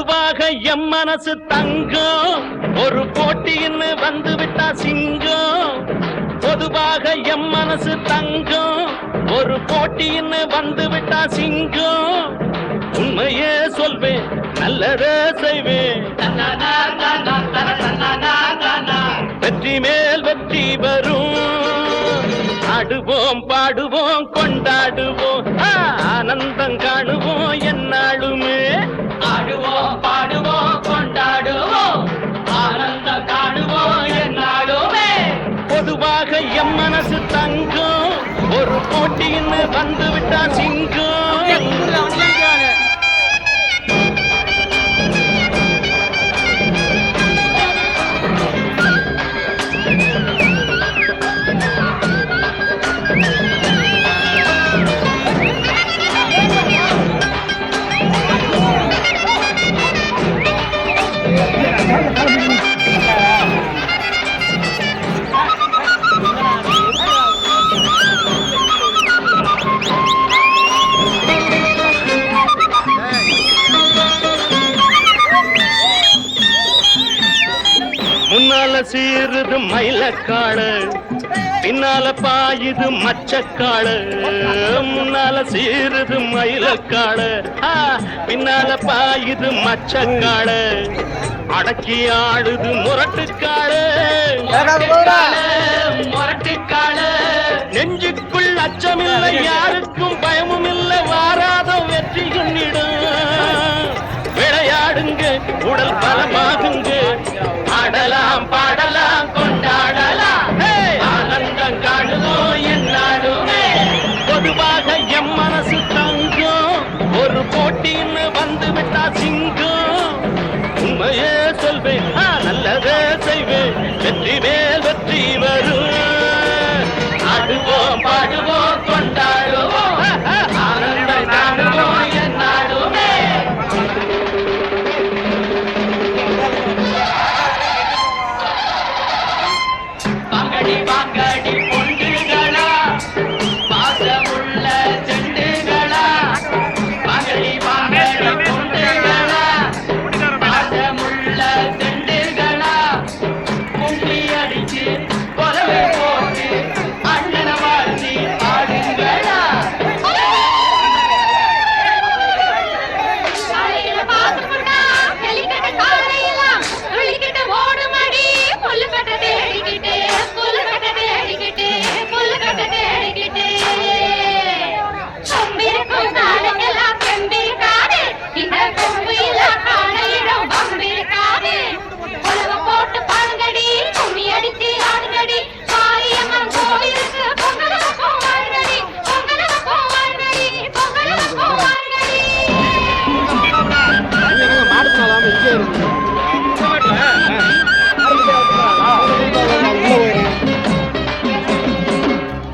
பொதுவாக எம் மனசு தங்கம் ஒரு போட்டின்னு வந்து விட்டா சிங்கம். பொதுவாக எம் மனசு தங்கம் ஒரு போட்டின்னு வந்து விட்டா சிங்கம். உண்மையே சொல்வேன் நல்லதே செய்வேன். வெற்றி மேல் வெற்றி வரும். ஆடுவோம் பாடுவோம் கொண்டாடுவோம் ஆனந்தம் காணுவோம் என்னாலுமே. ஆடுவோம் பாடுவோம் கொண்டாடுவோம் ஆனந்தம் காணுவோம் என்னாலுமே. பொதுவாக எம் மனசு தங்கம் ஒரு போட்டின்னு வந்து விட்டா சிங்கம். முன்னால சீருது மயிலக்காடு பின்னால பாயுது மச்சக்காடு. முன்னால சீருது மயிலக்காடு பின்னால பாயுது மச்சக்காடு. அடக்கி ஆடுது முரட்டுக்காடு முரட்டுக்காடு. நெஞ்சுக்குள் அச்சமில்லை யாருக்கும் பயமும் இல்லை வாராத வெற்றி கொண்டிடும். விளையாடுங்க உடல் பலமாகுங்க ஆடலாம் பாடலாம் கொண்டாடலாம் ஆனந்தம் காணுவோம் என்னாலுமே. பொதுவாக எம் மனசு தங்கம் ஒரு போட்டின்னு வந்து விட்டா சிங்கம். உண்மையே சொல்வேன் நல்லதே செய்வேன் வெற்றி மேல் வெற்றி வரும். ஆடுவோம் பாடுவோம் கொண்டாடுவோம் ஆனந்தம் காணுவோம் என்னாலுமே. வாங்கடி பொண்டுகளா பாசமுள்ள செண்டுகளா. வாங்கடி பொண்டுகளா பாசமுள்ள செண்டுகளா. கும்பி அடிச்சு கொலவை போட்டு அண்ணன வாழ்த்தி ஆடுங்களா.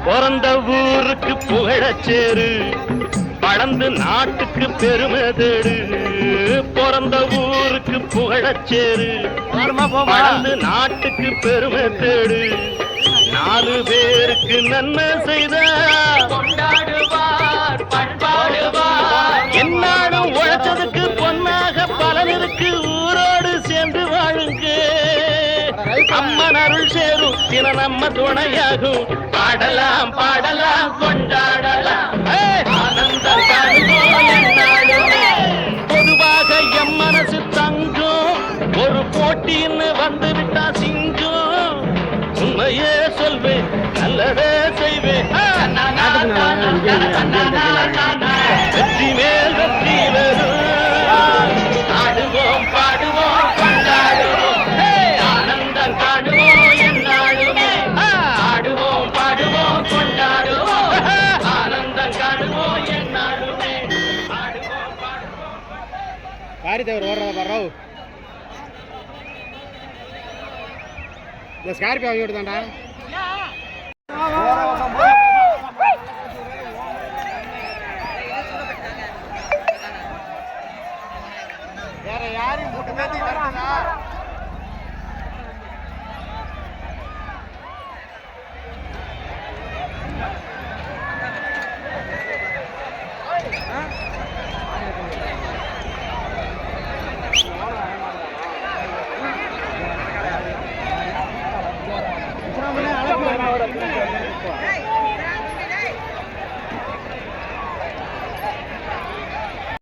பிறந்த ஊருக்கு புகழச்சேரு வளர்ந்து நாட்டுக்கு பெருமை தேடு. பிறந்த ஊருக்கு புகழச்சேரு வளர்ந்து நாட்டுக்கு பெருமை தேடு. 4 பேருக்கு நன்மை செய்த கொண்டாடுவார் பண்பாடுவார். என்னாலும் உழைச்சதுக்கு பொன்னாக பலனிருக்கு ஊரோடு சேர்ந்து வாழுங்க. அம்மன் அருள் சேரும் தின நம்ம துணையாகும். பாடலாம் பாடலாம் கொண்டாடலாம் ஆனந்தம் காணுவோம் என்னாலுமே. பொதுவாக எம் மனசு தங்கம் ஒரு போட்டின்னு வந்து விட்டா சிங்கம். உண்மையே சொல்வேன் நல்லதே செய்வேன் வெற்றி மேல் வெற்றி வரும். ஆடுவோம் பாடுவோம் கொண்டாடுவோம் ஆனந்தம் காணுவோம் என்னாலுமே. ஆடுவோம் பாடுவோம் கொண்டாடுவோம் ஆனந்தம் காணுவோம் என்னாலுமே. ஆடுவோம் பாடுவோம். காரித்தவர் ஓடுறத பாரு. இந்த ஸ்கார்பியோ வாங்கி விட்டுதான்டா.